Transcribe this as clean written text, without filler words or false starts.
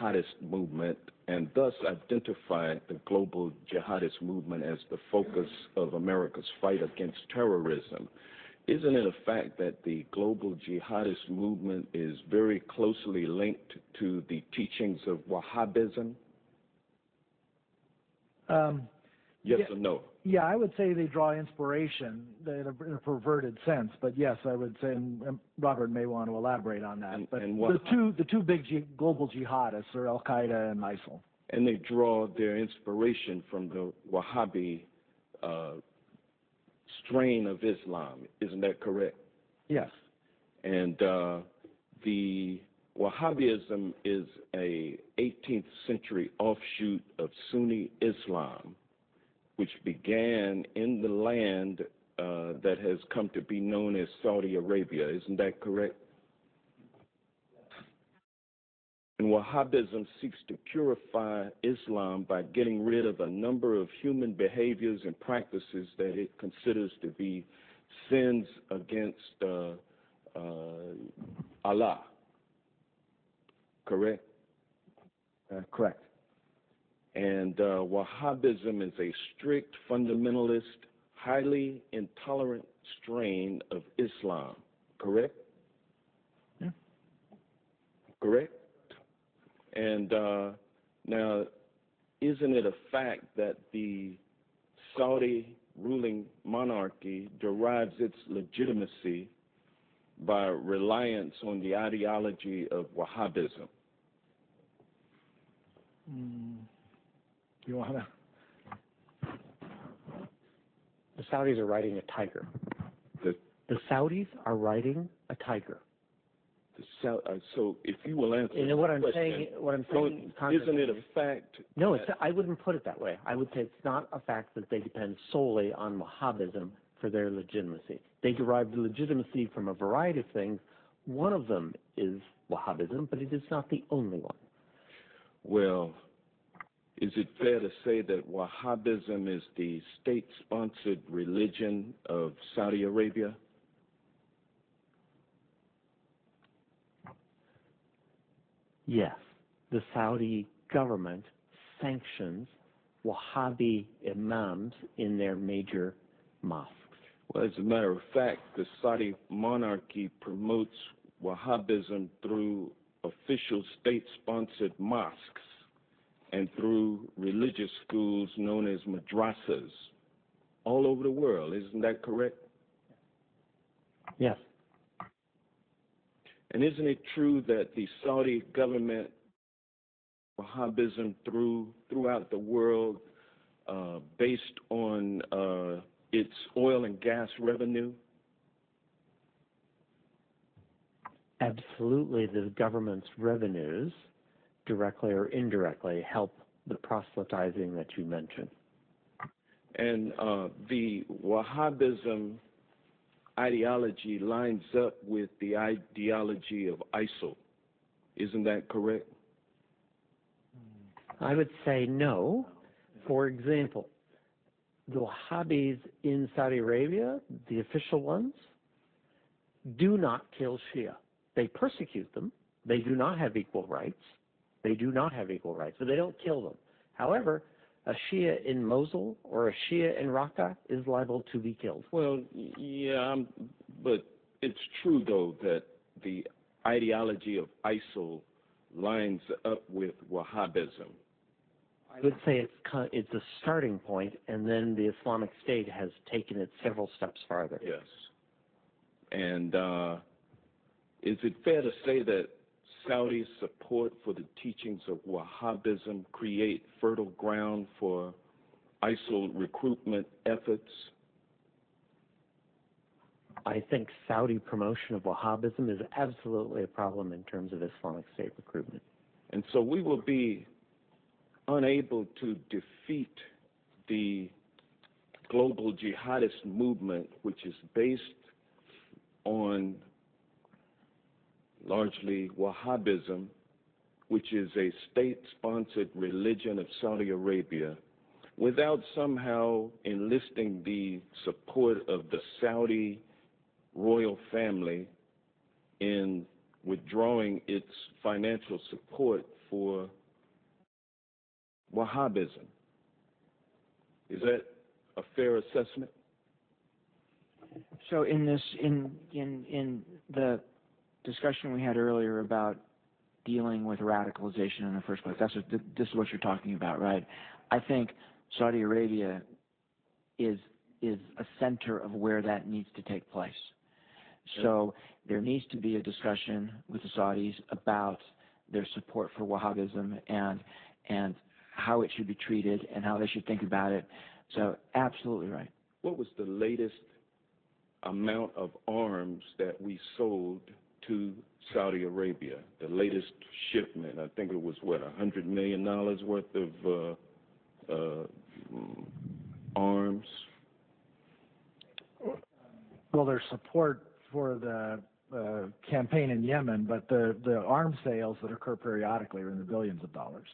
jihadist movement and thus identified the global jihadist movement as the focus of America's fight against terrorism. Isn't it a fact that the global jihadist movement is very closely linked to the teachings of Wahhabism? Yes or no? Yeah, I would say they draw inspiration in a perverted sense, but yes, I would say, and Robert may want to elaborate on that. But the two big global jihadists are Al Qaeda and ISIL. And they draw their inspiration from the Wahhabi strain of Islam. Isn't that correct? Yes. And the Wahhabism is a 18th century offshoot of Sunni Islam, which began in the land that has come to be known as Saudi Arabia. Isn't that correct? And Wahhabism seeks to purify Islam by getting rid of a number of human behaviors and practices that it considers to be sins against Allah. Correct? Correct. And Wahhabism is a strict, fundamentalist, highly intolerant strain of Islam. Correct? Yeah. Correct? And now, isn't it a fact that the Saudi ruling monarchy derives its legitimacy by reliance on the ideology of Wahhabism? You want to? The Saudis are riding a tiger. The Saudis are riding a tiger. So if you will answer what I'm saying, isn't it a fact? No, I wouldn't put it that way. I would say it's not a fact that they depend solely on Wahhabism for their legitimacy. They derive the legitimacy from a variety of things. One of them is Wahhabism, but it is not the only one. Well, is it fair to say that Wahhabism is the state-sponsored religion of Saudi Arabia? Yes, the Saudi government sanctions Wahhabi imams in their major mosques. Well, as a matter of fact, the Saudi monarchy promotes Wahhabism through official state-sponsored mosques and through religious schools known as madrasas all over the world. Isn't that correct? Yes. And isn't it true that the Saudi government, Wahhabism throughout the world, based on its oil and gas revenue? Absolutely, the government's revenues, directly or indirectly, help the proselytizing that you mentioned. And the Wahhabism ideology lines up with the ideology of ISIL. Isn't that correct? I would say no. For example, the Wahhabis in Saudi Arabia, the official ones, do not kill Shia. They persecute them. They do not have equal rights. They do not have equal rights, but they don't kill them. However, a Shia in Mosul or a Shia in Raqqa is liable to be killed. Well, yeah, but it's true, though, that the ideology of ISIL lines up with Wahhabism. I would say it's a starting point, and then the Islamic State has taken it several steps farther. Yes. And is it fair to say that Saudi support for the teachings of Wahhabism create fertile ground for ISIL recruitment efforts? I think Saudi promotion of Wahhabism is absolutely a problem in terms of Islamic State recruitment. And so we will be unable to defeat the global jihadist movement, which is based on largely Wahhabism, which is a state-sponsored religion of Saudi Arabia, without somehow enlisting the support of the Saudi royal family in withdrawing its financial support for Wahhabism. Is that a fair assessment? So in the discussion we had earlier about dealing with radicalization in the first place, this is what you're talking about, right? I think Saudi Arabia is a center of where that needs to take place. So there needs to be a discussion with the Saudis about their support for Wahhabism and how it should be treated and how they should think about it. So absolutely right. What was the latest amount of arms that we sold to Saudi Arabia? The latest shipment, I think it was, what, $100 million worth of arms? Well, there's support for the campaign in Yemen, but the arms sales that occur periodically are in the billions of dollars.